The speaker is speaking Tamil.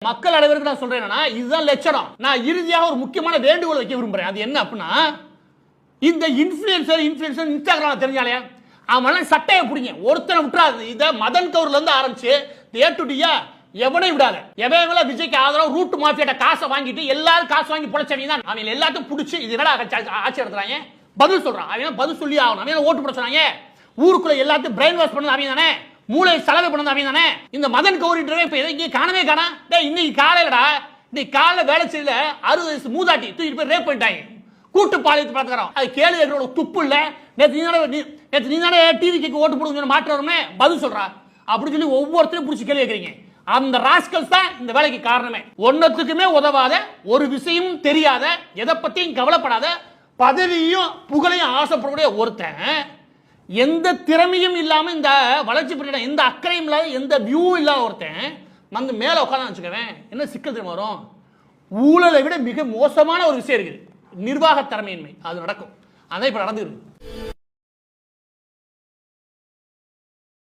மக்கள் அனைவருக்கு நான் சொல்றேன் என்னன்னா, இதுதான் லட்சணம். நான் இறுதியாக ஒரு முக்கியமான வேண்டுகோள் வைக்க விரும்புறேன். அது என்ன அப்படின்னா, இந்த இன்ஃப்ளூயன்சர் இன்ஸ்டாகிராம் தெரிஞ்சாலே அவன் சட்டையை பிடிங்க, ஒருத்தனை விட்டுறாது. இதை மதன் கவுர்ல இருந்து ஆரம்பிச்சு ஏ டு டியா எவனை விடாத. எவன் விஜய்க்கு ஆதரவு ரூட் மாஃபியாட்ட காசை வாங்கிட்டு எல்லாரும் காசு வாங்கி பொழைச்சவங்க தான். அவன் எல்லாத்தையும் பிடிச்சி இது என்னடா ஆட்சி நடத்துறாங்க, பதில் சொல்றான். அவன் பதில் சொல்லி ஆகணும். அவன் ஓட்டு போட சொன்னாங்க. ஊருக்குள்ள எல்லாத்தையும் பிரெயின் வாஷ் பண்ணது அவன் தானே, மூளை செலவு பண்ணது அவன் தானே. இந்த மதன் கௌரின்றவன் இப்ப இங்கே காணவே காணா. இன்னைக்கு காலையிலடா, இன்னைக்கு காலைல வேலை செய்யல 60 வயசு மூதாட்டி தூக்கிட்டு போய் ரேப் பண்ணிட்டாங்க. கூட்டு பாலியத்து பார்த்துக்கிறோம். அது கேள்வி துப்பு இல்ல. நேற்று நீ தானே டிவிக்கு ஓட்டு போடுங்க மாற்றமே பதில் சொல்றா அப்படின்னு சொல்லி ஒவ்வொருத்தரையும் பிடிச்சி கேள்வி கேட்கறீங்க. அந்த ராஸ்கல்ஸ் தான் இந்த வேலைக்கு காரணமே. ஒன்னத்துக்குமே உதவாத, ஒரு விஷயம் தெரியாத, எதை பத்தியும் கவலைப்படாத, பதவியும் புகழையும் ஆசைப்படக்கூடிய ஒருத்தன், எந்த திறமையும் இல்லாம இந்த வளர்ச்சி பற்றின எந்த அக்கறையும் இல்லாத, எந்த வியூ இல்லாத ஒருத்தன் வந்து மேல உட்காந்து வச்சுக்கவேன் என்ன சிக்கல் தெரியுமா வரும்? ஊழலை விட மிக மோசமான ஒரு விஷயம் இருக்குது, நிர்வாக திறமையின்மை. அது நடக்கும். அதான் இப்ப நடந்துருக்கு.